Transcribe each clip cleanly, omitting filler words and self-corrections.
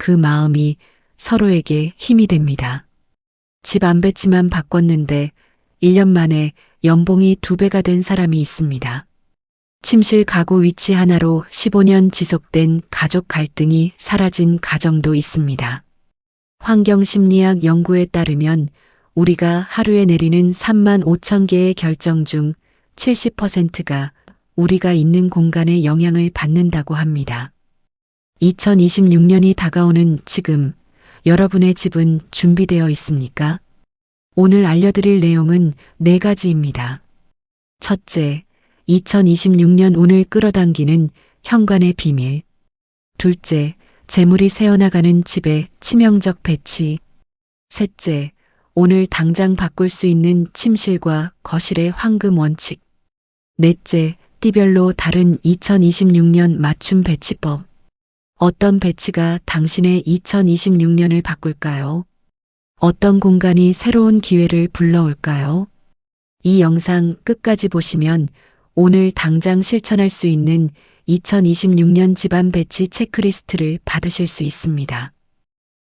그 마음이 서로에게 힘이 됩니다. 집 안배치만 바꿨는데 1년 만에 연봉이 2배가 된 사람이 있습니다. 침실 가구 위치 하나로 15년 지속된 가족 갈등이 사라진 가정도 있습니다. 환경심리학 연구에 따르면 우리가 하루에 내리는 3만 5천 개의 결정 중 70%가 우리가 있는 공간에 영향을 받는다고 합니다. 2026년이 다가오는 지금 여러분의 집은 준비되어 있습니까? 오늘 알려드릴 내용은 4가지입니다. 첫째, 2026년 운을 끌어당기는 현관의 비밀. 둘째, 재물이 새어나가는 집의 치명적 배치. 셋째, 오늘 당장 바꿀 수 있는 침실과 거실의 황금 원칙. 넷째, 띠별로 다른 2026년 맞춤 배치법. 어떤 배치가 당신의 2026년을 바꿀까요? 어떤 공간이 새로운 기회를 불러올까요? 이 영상 끝까지 보시면 오늘 당장 실천할 수 있는 2026년 집안 배치 체크리스트를 받으실 수 있습니다.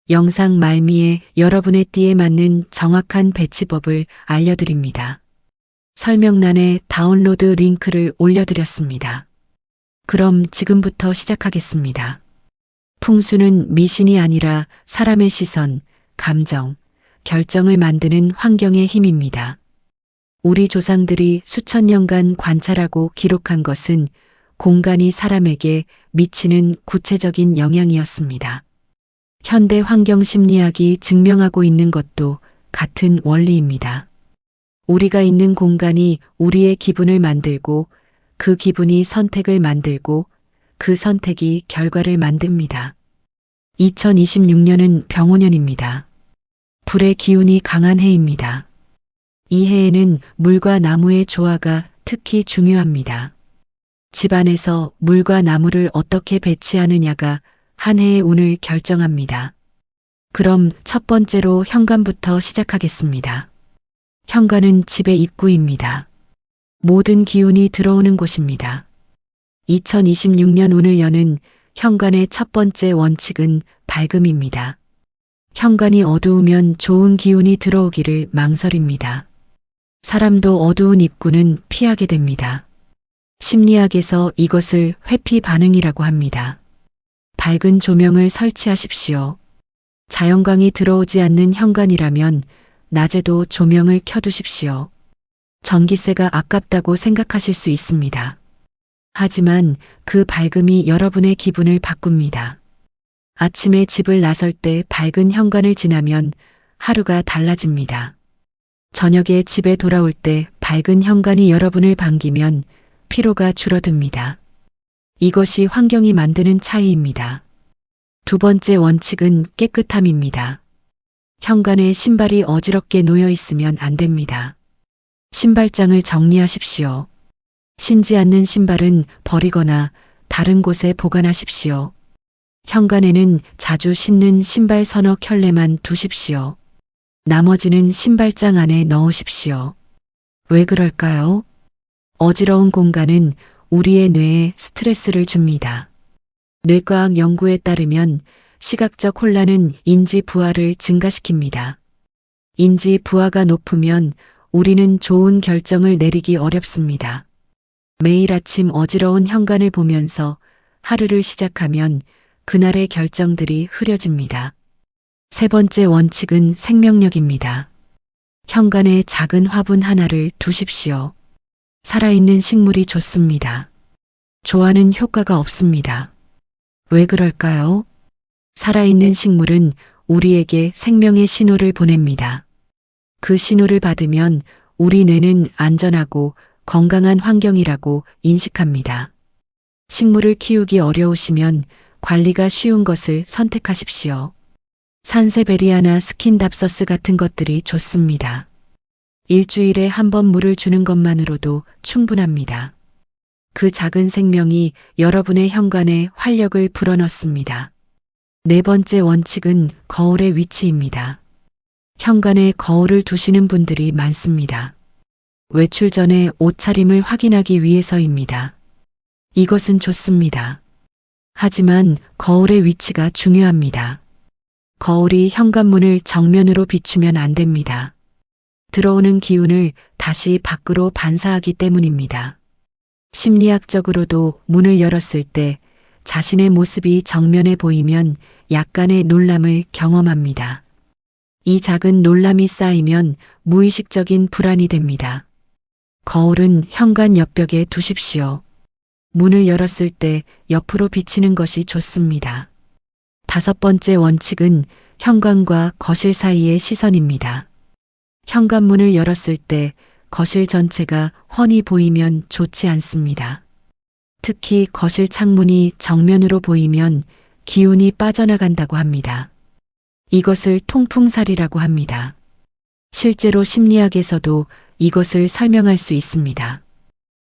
영상 말미에 여러분의 띠에 맞는 정확한 배치법을 알려드립니다. 설명란에 다운로드 링크를 올려드렸습니다. 그럼 지금부터 시작하겠습니다. 풍수는 미신이 아니라 사람의 시선, 감정, 결정을 만드는 환경의 힘입니다. 우리 조상들이 수천 년간 관찰하고 기록한 것은 공간이 사람에게 미치는 구체적인 영향이었습니다. 현대 환경 심리학이 증명하고 있는 것도 같은 원리입니다. 우리가 있는 공간이 우리의 기분을 만들고 그 기분이 선택을 만들고 그 선택이 결과를 만듭니다. 2026년은 병오년입니다. 불의 기운이 강한 해입니다. 이 해에는 물과 나무의 조화가 특히 중요합니다. 집안에서 물과 나무를 어떻게 배치하느냐가 한 해의 운을 결정합니다. 그럼 첫 번째로 현관부터 시작하겠습니다. 현관은 집의 입구입니다. 모든 기운이 들어오는 곳입니다. 2026년 운을 여는 현관의 첫 번째 원칙은 밝음입니다. 현관이 어두우면 좋은 기운이 들어오기를 망설입니다. 사람도 어두운 입구는 피하게 됩니다. 심리학에서 이것을 회피 반응이라고 합니다. 밝은 조명을 설치하십시오. 자연광이 들어오지 않는 현관이라면 낮에도 조명을 켜두십시오. 전기세가 아깝다고 생각하실 수 있습니다. 하지만 그 밝음이 여러분의 기분을 바꿉니다. 아침에 집을 나설 때 밝은 현관을 지나면 하루가 달라집니다. 저녁에 집에 돌아올 때 밝은 현관이 여러분을 반기면 피로가 줄어듭니다. 이것이 환경이 만드는 차이입니다. 두 번째 원칙은 깨끗함입니다. 현관에 신발이 어지럽게 놓여 있으면 안 됩니다. 신발장을 정리하십시오. 신지 않는 신발은 버리거나 다른 곳에 보관하십시오. 현관에는 자주 신는 신발 서너 켤레만 두십시오. 나머지는 신발장 안에 넣으십시오. 왜 그럴까요? 어지러운 공간은 우리의 뇌에 스트레스를 줍니다. 뇌과학 연구에 따르면 시각적 혼란은 인지 부하를 증가시킵니다. 인지 부하가 높으면 우리는 좋은 결정을 내리기 어렵습니다. 매일 아침 어지러운 현관을 보면서 하루를 시작하면 그날의 결정들이 흐려집니다. 세 번째 원칙은 생명력입니다. 현관에 작은 화분 하나를 두십시오. 살아있는 식물이 좋습니다. 좋아하는 효과가 없습니다. 왜 그럴까요? 살아있는 식물은 우리에게 생명의 신호를 보냅니다. 그 신호를 받으면 우리 뇌는 안전하고 건강한 환경이라고 인식합니다. 식물을 키우기 어려우시면 관리가 쉬운 것을 선택하십시오. 산세베리아나 스킨답서스 같은 것들이 좋습니다. 일주일에 한 번 물을 주는 것만으로도 충분합니다. 그 작은 생명이 여러분의 현관에 활력을 불어넣습니다. 네 번째 원칙은 거울의 위치입니다. 현관에 거울을 두시는 분들이 많습니다. 외출 전에 옷차림을 확인하기 위해서입니다. 이것은 좋습니다. 하지만 거울의 위치가 중요합니다. 거울이 현관문을 정면으로 비추면 안 됩니다. 들어오는 기운을 다시 밖으로 반사하기 때문입니다. 심리학적으로도 문을 열었을 때 자신의 모습이 정면에 보이면 약간의 놀람을 경험합니다. 이 작은 놀람이 쌓이면 무의식적인 불안이 됩니다. 거울은 현관 옆벽에 두십시오. 문을 열었을 때 옆으로 비치는 것이 좋습니다. 5번째 원칙은 현관과 거실 사이의 시선입니다. 현관문을 열었을 때 거실 전체가 훤히 보이면 좋지 않습니다. 특히 거실 창문이 정면으로 보이면 기운이 빠져나간다고 합니다. 이것을 통풍살이라고 합니다. 실제로 심리학에서도 이것을 설명할 수 있습니다.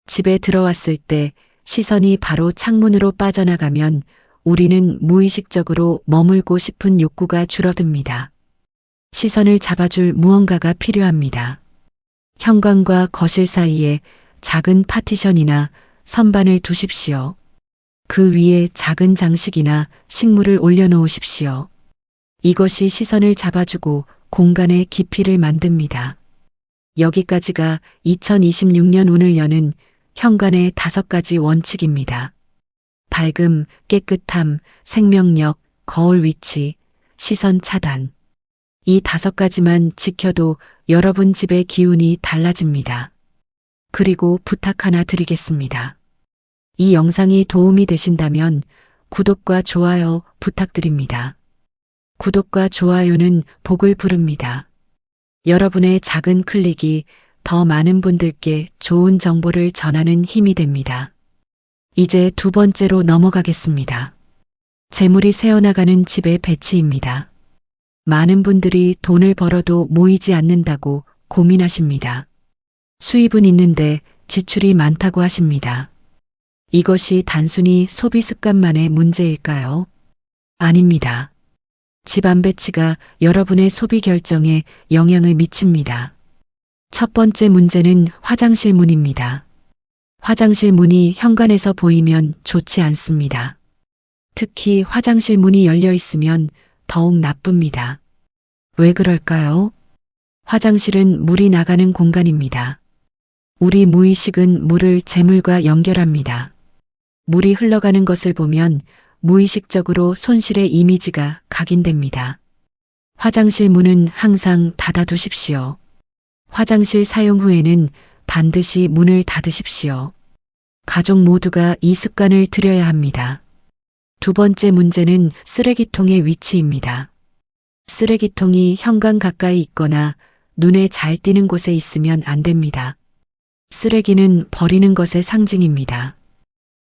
집에 들어왔을 때 시선이 바로 창문으로 빠져나가면 우리는 무의식적으로 머물고 싶은 욕구가 줄어듭니다. 시선을 잡아줄 무언가가 필요합니다. 현관과 거실 사이에 작은 파티션이나 선반을 두십시오. 그 위에 작은 장식이나 식물을 올려놓으십시오. 이것이 시선을 잡아주고 공간의 깊이를 만듭니다. 여기까지가 2026년 운을 여는 현관의 5가지 원칙입니다. 밝음, 깨끗함, 생명력, 거울 위치, 시선 차단. 이 5가지만 지켜도 여러분 집의 기운이 달라집니다. 그리고 부탁 하나 드리겠습니다. 이 영상이 도움이 되신다면 구독과 좋아요 부탁드립니다. 구독과 좋아요는 복을 부릅니다. 여러분의 작은 클릭이 더 많은 분들께 좋은 정보를 전하는 힘이 됩니다. 이제 2번째로 넘어가겠습니다. 재물이 새어나가는 집의 배치입니다. 많은 분들이 돈을 벌어도 모이지 않는다고 고민하십니다. 수입은 있는데 지출이 많다고 하십니다. 이것이 단순히 소비 습관만의 문제일까요? 아닙니다. 집안 배치가 여러분의 소비 결정에 영향을 미칩니다. 첫 번째 문제는 화장실 문입니다. 화장실 문이 현관에서 보이면 좋지 않습니다. 특히 화장실 문이 열려 있으면 더욱 나쁩니다. 왜 그럴까요? 화장실은 물이 나가는 공간입니다. 우리 무의식은 물을 재물과 연결합니다. 물이 흘러가는 것을 보면 무의식적으로 손실의 이미지가 각인됩니다. 화장실 문은 항상 닫아두십시오. 화장실 사용 후에는 반드시 문을 닫으십시오. 가족 모두가 이 습관을 들여야 합니다. 2번째 문제는 쓰레기통의 위치입니다. 쓰레기통이 현관 가까이 있거나 눈에 잘 띄는 곳에 있으면 안 됩니다. 쓰레기는 버리는 것의 상징입니다.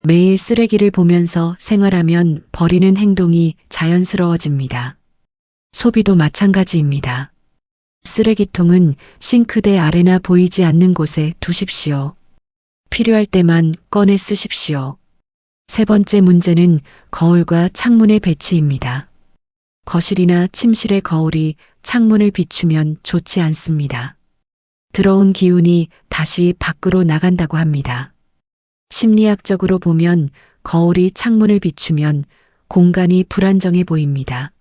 매일 쓰레기를 보면서 생활하면 버리는 행동이 자연스러워집니다. 소비도 마찬가지입니다. 쓰레기통은 싱크대 아래나 보이지 않는 곳에 두십시오. 필요할 때만 꺼내 쓰십시오. 3번째 문제는 거울과 창문의 배치입니다. 거실이나 침실의 거울이 창문을 비추면 좋지 않습니다. 들어온 기운이 다시 밖으로 나간다고 합니다. 심리학적으로 보면 거울이 창문을 비추면 공간이 불안정해 보입니다.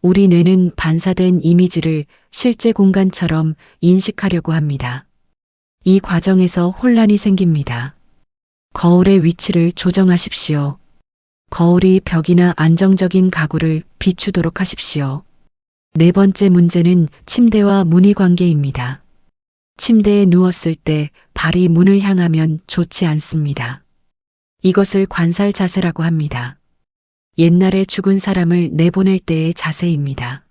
우리 뇌는 반사된 이미지를 실제 공간처럼 인식하려고 합니다. 이 과정에서 혼란이 생깁니다. 거울의 위치를 조정하십시오. 거울이 벽이나 안정적인 가구를 비추도록 하십시오. 4번째 문제는 침대와 문의 관계입니다. 침대에 누웠을 때 발이 문을 향하면 좋지 않습니다. 이것을 관살 자세라고 합니다. 옛날에 죽은 사람을 내보낼 때의 자세입니다.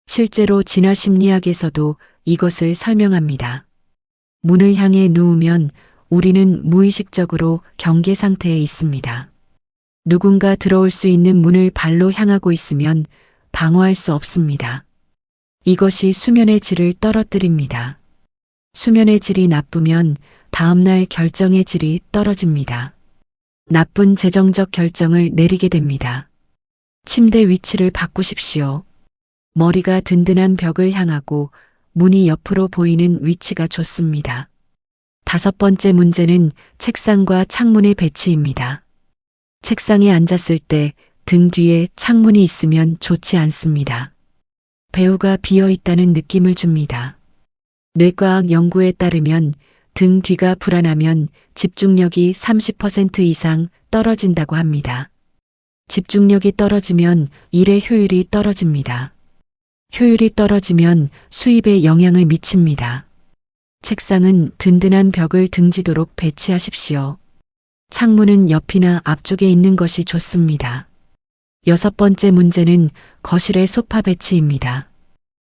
실제로 진화 심리학에서도 이것을 설명합니다. 문을 향해 누우면 우리는 무의식적으로 경계 상태에 있습니다. 누군가 들어올 수 있는 문을 발로 향하고 있으면 방어할 수 없습니다. 이것이 수면의 질을 떨어뜨립니다. 수면의 질이 나쁘면 다음날 결정의 질이 떨어집니다. 나쁜 재정적 결정을 내리게 됩니다. 침대 위치를 바꾸십시오. 머리가 든든한 벽을 향하고 문이 옆으로 보이는 위치가 좋습니다. 5번째 문제는 책상과 창문의 배치입니다. 책상에 앉았을 때 등 뒤에 창문이 있으면 좋지 않습니다. 배우가 비어 있다는 느낌을 줍니다. 뇌과학 연구에 따르면 등 뒤가 불안하면 집중력이 30% 이상 떨어진다고 합니다. 집중력이 떨어지면 일의 효율이 떨어집니다. 효율이 떨어지면 수입에 영향을 미칩니다. 책상은 든든한 벽을 등지도록 배치하십시오. 창문은 옆이나 앞쪽에 있는 것이 좋습니다. 6번째 문제는 거실의 소파 배치입니다.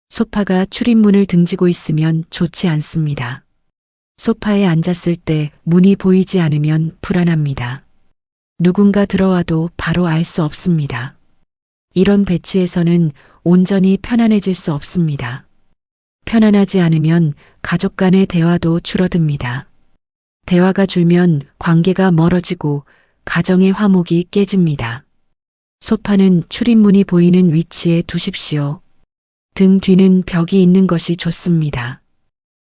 소파가 출입문을 등지고 있으면 좋지 않습니다. 소파에 앉았을 때 문이 보이지 않으면 불안합니다. 누군가 들어와도 바로 알 수 없습니다. 이런 배치에서는 온전히 편안해질 수 없습니다. 편안하지 않으면 가족 간의 대화도 줄어듭니다. 대화가 줄면 관계가 멀어지고 가정의 화목이 깨집니다. 소파는 출입문이 보이는 위치에 두십시오. 등 뒤는 벽이 있는 것이 좋습니다.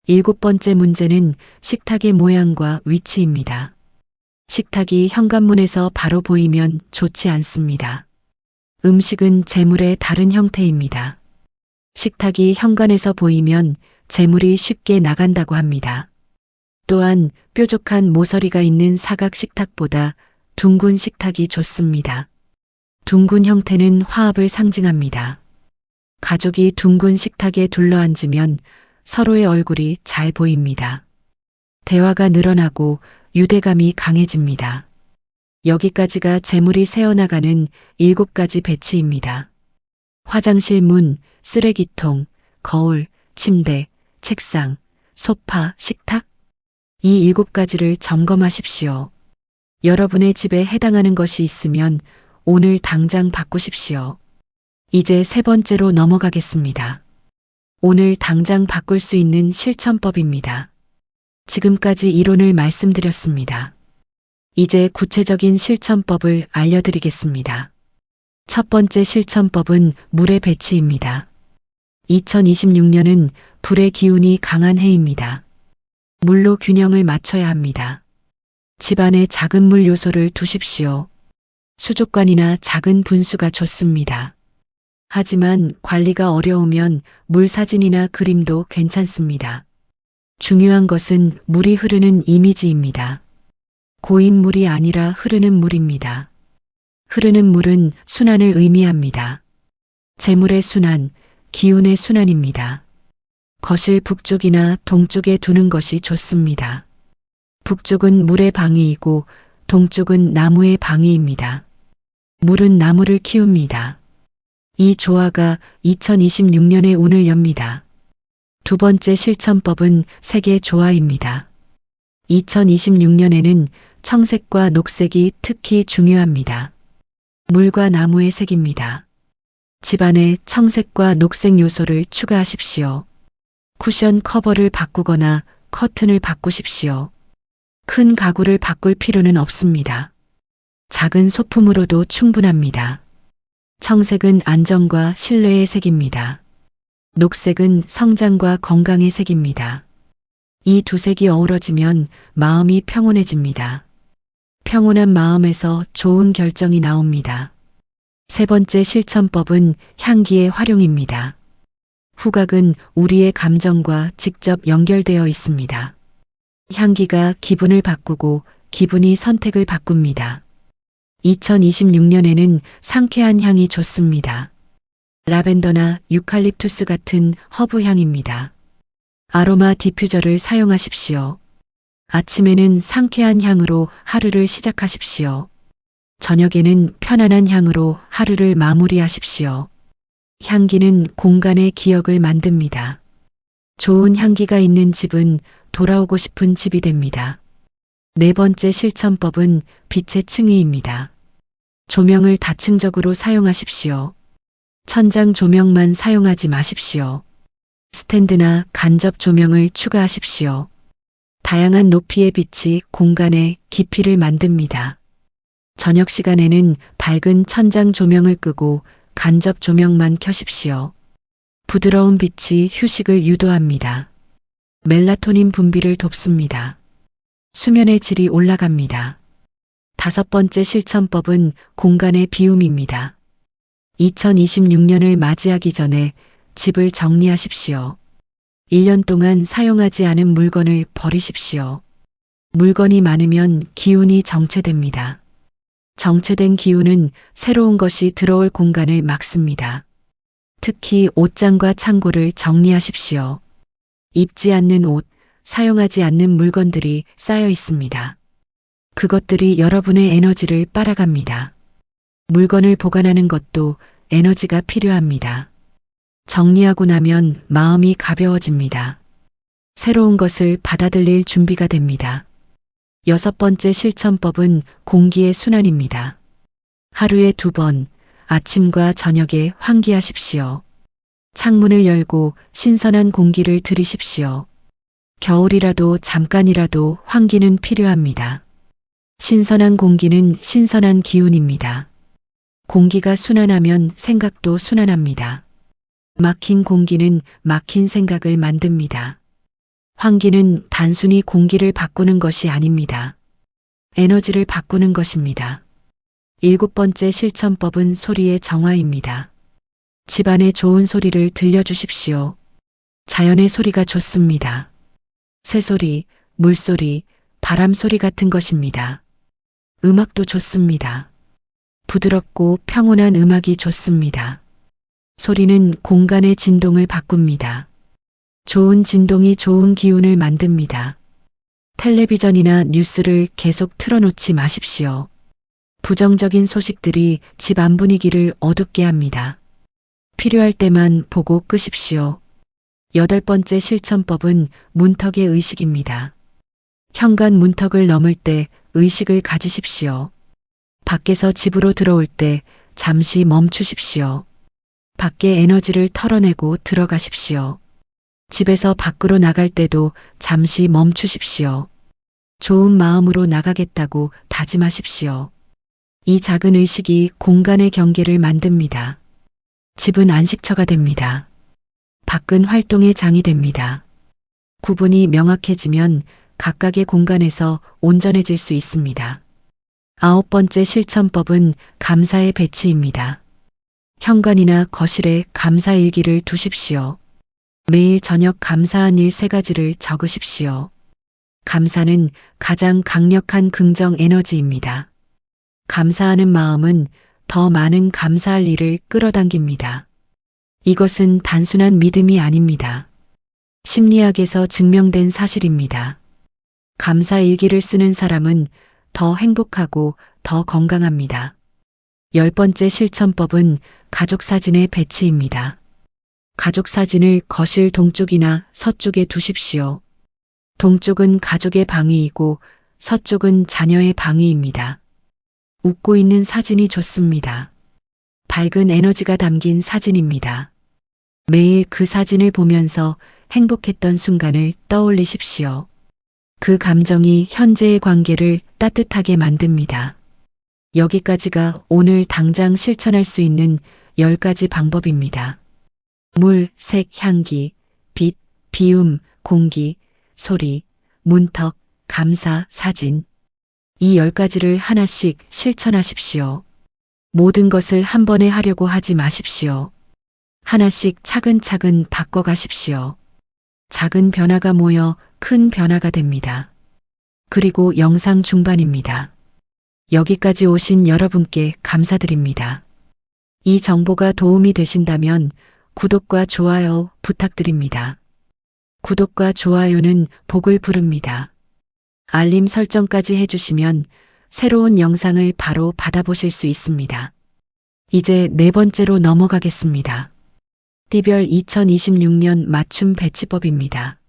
7번째 문제는 식탁의 모양과 위치입니다. 식탁이 현관문에서 바로 보이면 좋지 않습니다. 음식은 재물의 다른 형태입니다. 식탁이 현관에서 보이면 재물이 쉽게 나간다고 합니다. 또한 뾰족한 모서리가 있는 사각 식탁보다 둥근 식탁이 좋습니다. 둥근 형태는 화합을 상징합니다. 가족이 둥근 식탁에 둘러앉으면 서로의 얼굴이 잘 보입니다. 대화가 늘어나고 유대감이 강해집니다. 여기까지가 재물이 새어나가는 7가지 배치입니다. 화장실 문, 쓰레기통, 거울, 침대, 책상, 소파, 식탁. 이 7가지를 점검하십시오. 여러분의 집에 해당하는 것이 있으면 오늘 당장 바꾸십시오. 이제 3번째로 넘어가겠습니다. 오늘 당장 바꿀 수 있는 실천법입니다. 지금까지 이론을 말씀드렸습니다. 이제 구체적인 실천법을 알려드리겠습니다. 첫 번째 실천법은 물의 배치입니다. 2026년은 불의 기운이 강한 해입니다. 물로 균형을 맞춰야 합니다. 집안에 작은 물 요소를 두십시오. 수족관이나 작은 분수가 좋습니다. 하지만 관리가 어려우면 물 사진이나 그림도 괜찮습니다. 중요한 것은 물이 흐르는 이미지입니다. 고인 물이 아니라 흐르는 물입니다. 흐르는 물은 순환을 의미합니다. 재물의 순환, 기운의 순환입니다. 거실 북쪽이나 동쪽에 두는 것이 좋습니다. 북쪽은 물의 방위이고 동쪽은 나무의 방위입니다. 물은 나무를 키웁니다. 이 조화가 2026년의 운을 엽니다. 두 번째 실천법은 색의 조화입니다. 2026년에는 청색과 녹색이 특히 중요합니다. 물과 나무의 색입니다. 집안에 청색과 녹색 요소를 추가하십시오. 쿠션 커버를 바꾸거나 커튼을 바꾸십시오. 큰 가구를 바꿀 필요는 없습니다. 작은 소품으로도 충분합니다. 청색은 안정과 신뢰의 색입니다. 녹색은 성장과 건강의 색입니다. 이 두 색이 어우러지면 마음이 평온해집니다. 평온한 마음에서 좋은 결정이 나옵니다. 세 번째 실천법은 향기의 활용입니다. 후각은 우리의 감정과 직접 연결되어 있습니다. 향기가 기분을 바꾸고 기분이 선택을 바꿉니다. 2026년에는 상쾌한 향이 좋습니다. 라벤더나 유칼립투스 같은 허브 향입니다. 아로마 디퓨저를 사용하십시오. 아침에는 상쾌한 향으로 하루를 시작하십시오. 저녁에는 편안한 향으로 하루를 마무리하십시오. 향기는 공간의 기억을 만듭니다. 좋은 향기가 있는 집은 돌아오고 싶은 집이 됩니다. 네 번째 실천법은 빛의 층위입니다. 조명을 다층적으로 사용하십시오. 천장 조명만 사용하지 마십시오. 스탠드나 간접 조명을 추가하십시오. 다양한 높이의 빛이 공간의 깊이를 만듭니다. 저녁 시간에는 밝은 천장 조명을 끄고 간접 조명만 켜십시오. 부드러운 빛이 휴식을 유도합니다. 멜라토닌 분비를 돕습니다. 수면의 질이 올라갑니다. 5번째 실천법은 공간의 비움입니다. 2026년을 맞이하기 전에 집을 정리하십시오. 1년 동안 사용하지 않은 물건을 버리십시오. 물건이 많으면 기운이 정체됩니다. 정체된 기운은 새로운 것이 들어올 공간을 막습니다. 특히 옷장과 창고를 정리하십시오. 입지 않는 옷, 사용하지 않는 물건들이 쌓여 있습니다. 그것들이 여러분의 에너지를 빨아갑니다. 물건을 보관하는 것도 에너지가 필요합니다. 정리하고 나면 마음이 가벼워집니다. 새로운 것을 받아들일 준비가 됩니다. 6번째 실천법은 공기의 순환입니다. 하루에 2번, 아침과 저녁에 환기하십시오. 창문을 열고 신선한 공기를 들이십시오. 겨울이라도 잠깐이라도 환기는 필요합니다. 신선한 공기는 신선한 기운입니다. 공기가 순환하면 생각도 순환합니다. 막힌 공기는 막힌 생각을 만듭니다. 환기는 단순히 공기를 바꾸는 것이 아닙니다. 에너지를 바꾸는 것입니다. 7번째 실천법은 소리의 정화입니다. 집안의 좋은 소리를 들려주십시오. 자연의 소리가 좋습니다. 새소리, 물소리, 바람소리 같은 것입니다. 음악도 좋습니다. 부드럽고 평온한 음악이 좋습니다. 소리는 공간의 진동을 바꿉니다. 좋은 진동이 좋은 기운을 만듭니다. 텔레비전이나 뉴스를 계속 틀어놓지 마십시오. 부정적인 소식들이 집안 분위기를 어둡게 합니다. 필요할 때만 보고 끄십시오. 8번째 실천법은 문턱의 의식입니다. 현관 문턱을 넘을 때 의식을 가지십시오. 밖에서 집으로 들어올 때 잠시 멈추십시오. 밖에 에너지를 털어내고 들어가십시오. 집에서 밖으로 나갈 때도 잠시 멈추십시오. 좋은 마음으로 나가겠다고 다짐하십시오. 이 작은 의식이 공간의 경계를 만듭니다. 집은 안식처가 됩니다. 밖은 활동의 장이 됩니다. 구분이 명확해지면 각각의 공간에서 온전해질 수 있습니다. 9번째 실천법은 감사의 배치입니다. 현관이나 거실에 감사일기를 두십시오. 매일 저녁 감사한 일 3가지를 적으십시오. 감사는 가장 강력한 긍정 에너지입니다. 감사하는 마음은 더 많은 감사할 일을 끌어당깁니다. 이것은 단순한 믿음이 아닙니다. 심리학에서 증명된 사실입니다. 감사 일기를 쓰는 사람은 더 행복하고 더 건강합니다. 10번째 실천법은 가족 사진의 배치입니다. 가족 사진을 거실 동쪽이나 서쪽에 두십시오. 동쪽은 가족의 방위이고 서쪽은 자녀의 방위입니다. 웃고 있는 사진이 좋습니다. 밝은 에너지가 담긴 사진입니다. 매일 그 사진을 보면서 행복했던 순간을 떠올리십시오. 그 감정이 현재의 관계를 따뜻하게 만듭니다. 여기까지가 오늘 당장 실천할 수 있는 10가지 방법입니다. 물, 색, 향기, 빛, 비움, 공기, 소리, 문턱, 감사, 사진. 이 10가지를 하나씩 실천하십시오. 모든 것을 한 번에 하려고 하지 마십시오. 하나씩 차근차근 바꿔가십시오. 작은 변화가 모여 큰 변화가 됩니다. 그리고 영상 중반입니다. 여기까지 오신 여러분께 감사드립니다. 이 정보가 도움이 되신다면 구독과 좋아요 부탁드립니다. 구독과 좋아요는 복을 부릅니다. 알림 설정까지 해주시면 새로운 영상을 바로 받아보실 수 있습니다. 이제 4번째로 넘어가겠습니다. 띠별 2026년 맞춤 배치법입니다.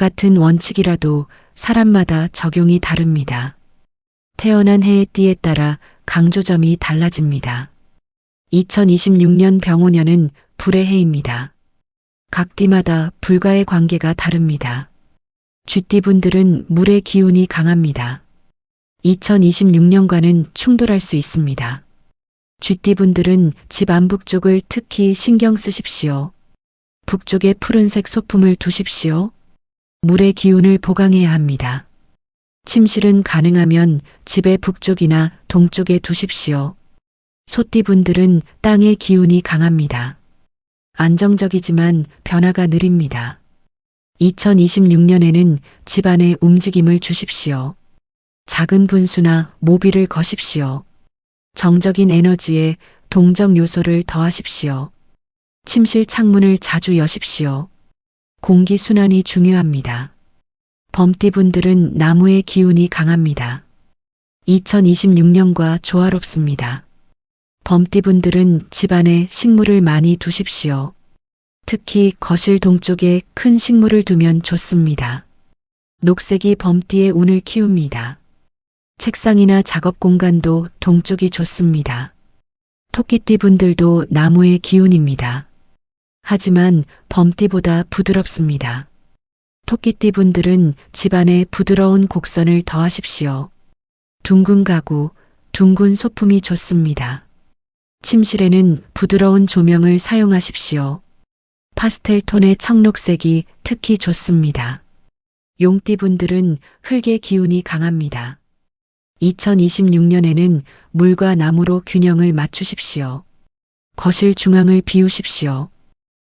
같은 원칙이라도 사람마다 적용이 다릅니다. 태어난 해의 띠에 따라 강조점이 달라집니다. 2026년 병오년은 불의 해입니다. 각 띠마다 불과의 관계가 다릅니다. 쥐띠분들은 물의 기운이 강합니다. 2026년과는 충돌할 수 있습니다. 쥐띠분들은 집 안북쪽을 특히 신경 쓰십시오. 북쪽에 푸른색 소품을 두십시오. 물의 기운을 보강해야 합니다. 침실은 가능하면 집의 북쪽이나 동쪽에 두십시오. 소띠분들은 땅의 기운이 강합니다. 안정적이지만 변화가 느립니다. 2026년에는 집안에 움직임을 주십시오. 작은 분수나 모비를 거십시오. 정적인 에너지에 동적 요소를 더하십시오. 침실 창문을 자주 여십시오. 공기 순환이 중요합니다. 범띠분들은 나무의 기운이 강합니다. 2026년과 조화롭습니다. 범띠분들은 집안에 식물을 많이 두십시오. 특히 거실 동쪽에 큰 식물을 두면 좋습니다. 녹색이 범띠의 운을 키웁니다. 책상이나 작업 공간도 동쪽이 좋습니다. 토끼띠분들도 나무의 기운입니다. 하지만 범띠보다 부드럽습니다. 토끼띠분들은 집안에 부드러운 곡선을 더하십시오. 둥근 가구, 둥근 소품이 좋습니다. 침실에는 부드러운 조명을 사용하십시오. 파스텔 톤의 청록색이 특히 좋습니다. 용띠분들은 흙의 기운이 강합니다. 2026년에는 물과 나무로 균형을 맞추십시오. 거실 중앙을 비우십시오.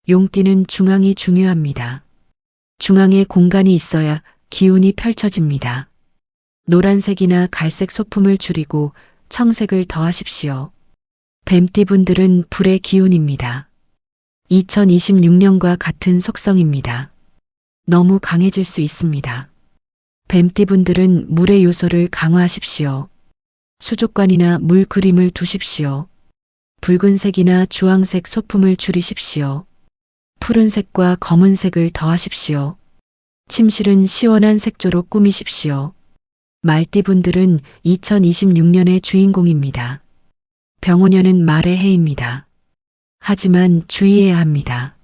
용띠는 중앙이 중요합니다. 중앙에 공간이 있어야 기운이 펼쳐집니다. 노란색이나 갈색 소품을 줄이고 청색을 더하십시오. 뱀띠분들은 불의 기운입니다. 2026년과 같은 속성입니다. 너무 강해질 수 있습니다. 뱀띠분들은 물의 요소를 강화하십시오. 수족관이나 물 그림을 두십시오. 붉은색이나 주황색 소품을 줄이십시오. 푸른색과 검은색을 더하십시오. 침실은 시원한 색조로 꾸미십시오. 말띠분들은 2026년의 주인공입니다. 병오년은 말의 해입니다. 하지만 주의해야 합니다.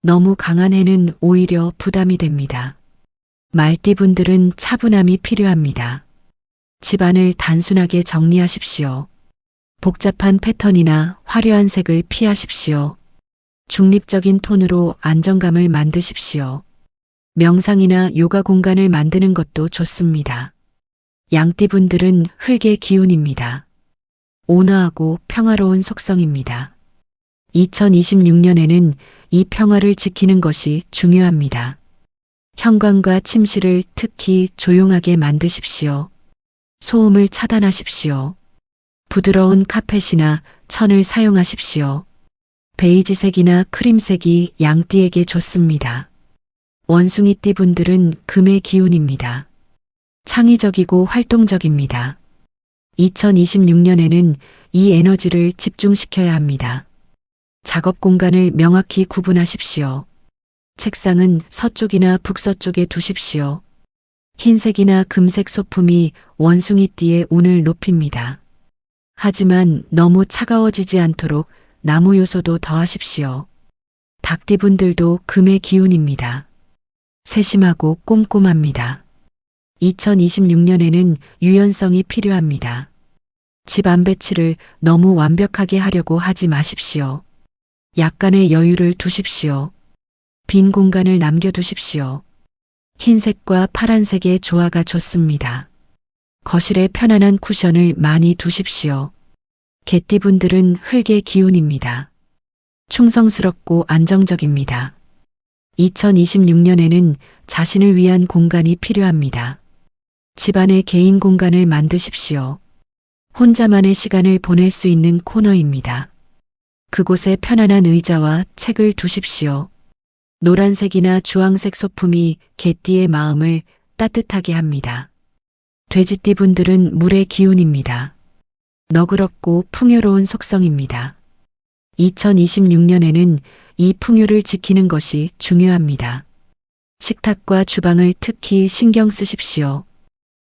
너무 강한 해는 오히려 부담이 됩니다. 말띠분들은 차분함이 필요합니다. 집안을 단순하게 정리하십시오. 복잡한 패턴이나 화려한 색을 피하십시오. 중립적인 톤으로 안정감을 만드십시오. 명상이나 요가 공간을 만드는 것도 좋습니다. 양띠분들은 흙의 기운입니다. 온화하고 평화로운 속성입니다. 2026년에는 이 평화를 지키는 것이 중요합니다. 현관과 침실을 특히 조용하게 만드십시오. 소음을 차단하십시오. 부드러운 카펫이나 천을 사용하십시오. 베이지색이나 크림색이 양띠에게 좋습니다. 원숭이띠 분들은 금의 기운입니다. 창의적이고 활동적입니다. 2026년에는 이 에너지를 집중시켜야 합니다. 작업 공간을 명확히 구분하십시오. 책상은 서쪽이나 북서쪽에 두십시오. 흰색이나 금색 소품이 원숭이띠의 운을 높입니다. 하지만 너무 차가워지지 않도록 나무 요소도 더하십시오. 닭띠분들도 금의 기운입니다. 세심하고 꼼꼼합니다. 2026년에는 유연성이 필요합니다. 집 안 배치를 너무 완벽하게 하려고 하지 마십시오. 약간의 여유를 두십시오. 빈 공간을 남겨두십시오. 흰색과 파란색의 조화가 좋습니다. 거실에 편안한 쿠션을 많이 두십시오. 개띠분들은 흙의 기운입니다. 충성스럽고 안정적입니다. 2026년에는 자신을 위한 공간이 필요합니다. 집안의 개인 공간을 만드십시오. 혼자만의 시간을 보낼 수 있는 코너입니다. 그곳에 편안한 의자와 책을 두십시오. 노란색이나 주황색 소품이 개띠의 마음을 따뜻하게 합니다. 돼지띠분들은 물의 기운입니다. 너그럽고 풍요로운 속성입니다. 2026년에는 이 풍요를 지키는 것이 중요합니다. 식탁과 주방을 특히 신경 쓰십시오.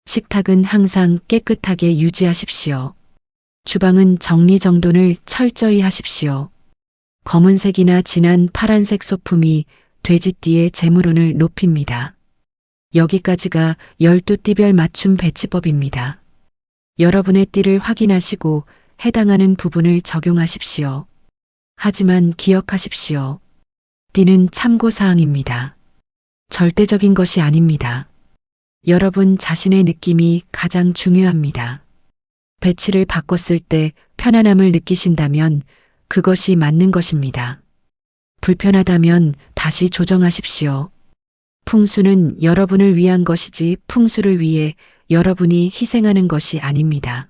식탁은 항상 깨끗하게 유지하십시오. 주방은 정리정돈을 철저히 하십시오. 검은색이나 진한 파란색 소품이 돼지띠의 재물운을 높입니다. 여기까지가 12띠별 맞춤 배치법입니다. 여러분의 띠를 확인하시고 해당하는 부분을 적용하십시오. 하지만 기억하십시오. 띠는 참고사항입니다. 절대적인 것이 아닙니다. 여러분 자신의 느낌이 가장 중요합니다. 배치를 바꿨을 때 편안함을 느끼신다면 그것이 맞는 것입니다. 불편하다면 다시 조정하십시오. 풍수는 여러분을 위한 것이지 풍수를 위해 여러분이 희생하는 것이 아닙니다.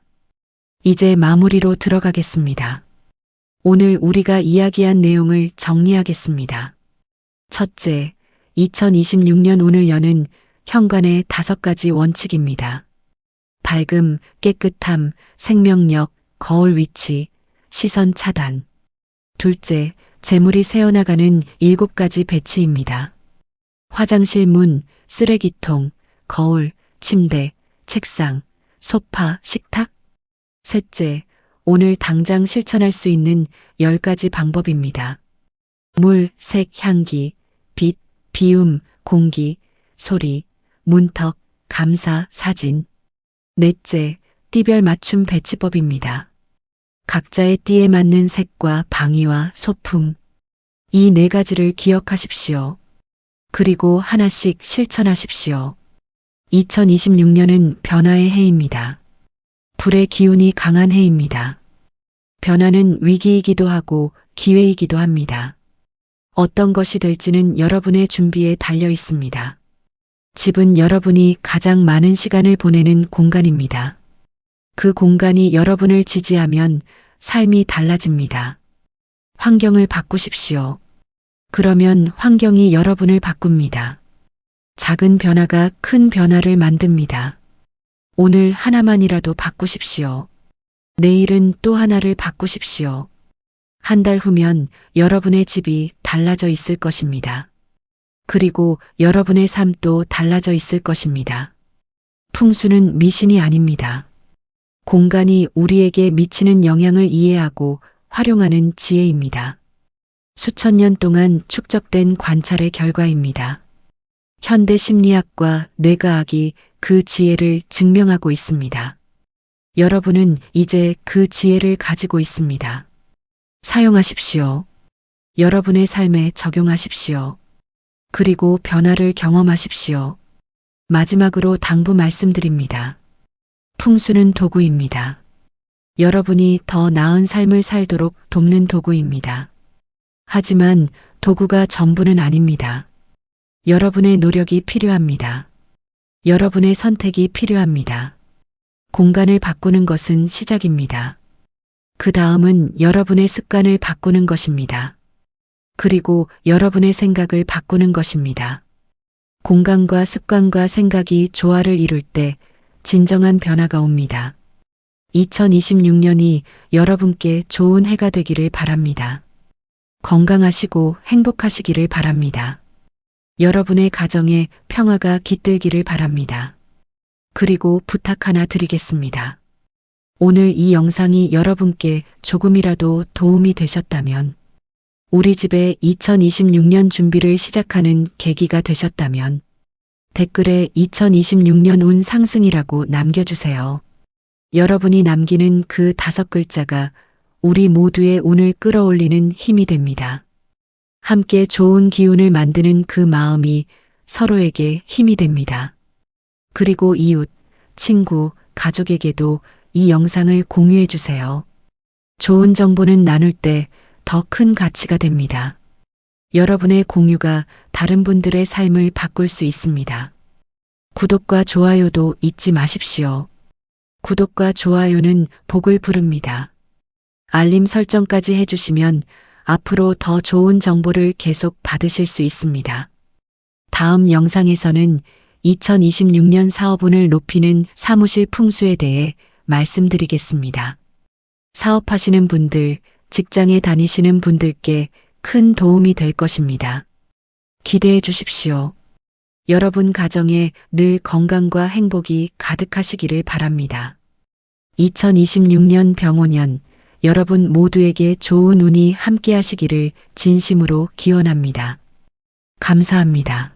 이제 마무리로 들어가겠습니다. 오늘 우리가 이야기한 내용을 정리하겠습니다. 첫째, 2026년 오늘 연은 현관의 5가지 원칙입니다. 밝음, 깨끗함, 생명력, 거울 위치, 시선 차단. 둘째, 재물이 새어나가는 7가지 배치입니다. 화장실 문, 쓰레기통, 거울, 침대, 책상, 소파, 식탁. 셋째, 오늘 당장 실천할 수 있는 10가지 방법입니다. 물, 색, 향기, 빛, 비움, 공기, 소리, 문턱, 감사, 사진. 넷째, 띠별 맞춤 배치법입니다. 각자의 띠에 맞는 색과 방위와 소품. 이 4가지를 기억하십시오. 그리고 하나씩 실천하십시오. 2026년은 변화의 해입니다. 불의 기운이 강한 해입니다. 변화는 위기이기도 하고 기회이기도 합니다. 어떤 것이 될지는 여러분의 준비에 달려 있습니다. 집은 여러분이 가장 많은 시간을 보내는 공간입니다. 그 공간이 여러분을 지지하면 삶이 달라집니다. 환경을 바꾸십시오. 그러면 환경이 여러분을 바꿉니다. 작은 변화가 큰 변화를 만듭니다. 오늘 하나만이라도 바꾸십시오. 내일은 또 하나를 바꾸십시오. 한 달 후면 여러분의 집이 달라져 있을 것입니다. 그리고 여러분의 삶도 달라져 있을 것입니다. 풍수는 미신이 아닙니다. 공간이 우리에게 미치는 영향을 이해하고 활용하는 지혜입니다. 수천 년 동안 축적된 관찰의 결과입니다. 현대 심리학과 뇌과학이 그 지혜를 증명하고 있습니다. 여러분은 이제 그 지혜를 가지고 있습니다. 사용하십시오. 여러분의 삶에 적용하십시오. 그리고 변화를 경험하십시오. 마지막으로 당부 말씀드립니다. 풍수는 도구입니다. 여러분이 더 나은 삶을 살도록 돕는 도구입니다. 하지만 도구가 전부는 아닙니다. 여러분의 노력이 필요합니다. 여러분의 선택이 필요합니다. 공간을 바꾸는 것은 시작입니다. 그 다음은 여러분의 습관을 바꾸는 것입니다. 그리고 여러분의 생각을 바꾸는 것입니다. 공간과 습관과 생각이 조화를 이룰 때 진정한 변화가 옵니다. 2026년이 여러분께 좋은 해가 되기를 바랍니다. 건강하시고 행복하시기를 바랍니다. 여러분의 가정에 평화가 깃들기를 바랍니다. 그리고 부탁 하나 드리겠습니다. 오늘 이 영상이 여러분께 조금이라도 도움이 되셨다면, 우리 집에 2026년 준비를 시작하는 계기가 되셨다면, 댓글에 2026년 운 상승이라고 남겨주세요. 여러분이 남기는 그 5글자가 우리 모두의 운을 끌어올리는 힘이 됩니다. 함께 좋은 기운을 만드는 그 마음이 서로에게 힘이 됩니다. 그리고 이웃, 친구, 가족에게도 이 영상을 공유해 주세요. 좋은 정보는 나눌 때 더 큰 가치가 됩니다. 여러분의 공유가 다른 분들의 삶을 바꿀 수 있습니다. 구독과 좋아요도 잊지 마십시오. 구독과 좋아요는 복을 부릅니다. 알림 설정까지 해주시면 앞으로 더 좋은 정보를 계속 받으실 수 있습니다. 다음 영상에서는 2026년 사업운을 높이는 사무실 풍수에 대해 말씀드리겠습니다. 사업하시는 분들, 직장에 다니시는 분들께 큰 도움이 될 것입니다. 기대해 주십시오. 여러분 가정에 늘 건강과 행복이 가득하시기를 바랍니다. 2026년 병오년, 여러분 모두에게 좋은 운이 함께하시기를 진심으로 기원합니다. 감사합니다.